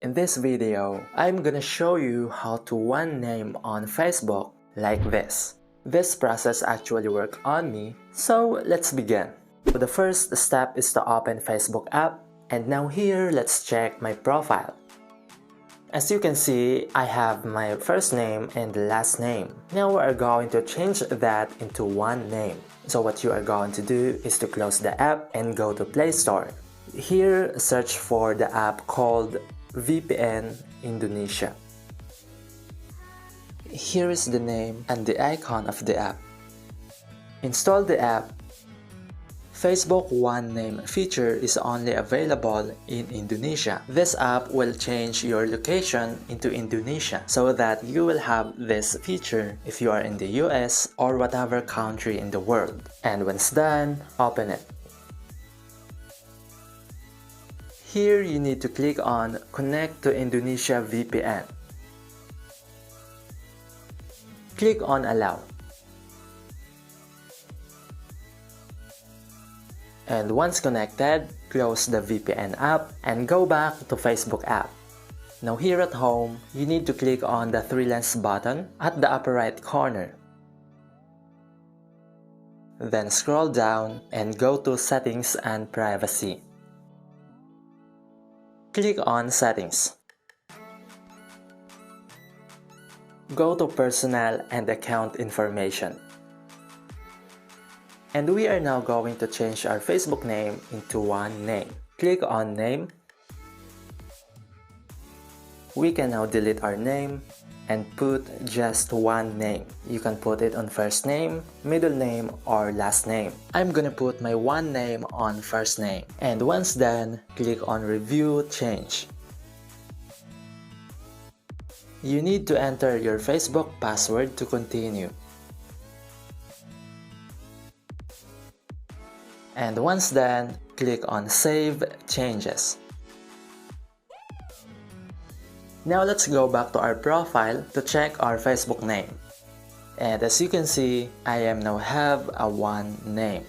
In this video, I'm gonna show you how to one name on Facebook like this. This process actually worked on me, so let's begin. The first step is to open Facebook app, and now here let's check my profile. As you can see, I have my first name and last name. Now we are going to change that into one name. So what you are going to do is to close the app and go to Play Store. Here, search for the app called VPN Indonesia. Here is the name and the icon of the app. Install the app. Facebook One Name feature is only available in Indonesia. This app will change your location into Indonesia so that you will have this feature if you are in the US or whatever country in the world. And once done, open it. Here you need to click on Connect to Indonesia VPN. Click on Allow. And once connected, close the VPN app and go back to Facebook app. Now here at home, you need to click on the three lines button at the upper right corner. Then scroll down and go to Settings and Privacy. Click on Settings. Go to Personal and Account Information. And we are now going to change our Facebook name into one name. Click on Name. We can now delete our name and put just one name. You can put it on first name, middle name, or last name. I'm gonna put my one name on first name. And once done, click on Review Change. You need to enter your Facebook password to continue. And once done, click on Save Changes. Now let's go back to our profile to check our Facebook name. And as you can see, I am now have a one name.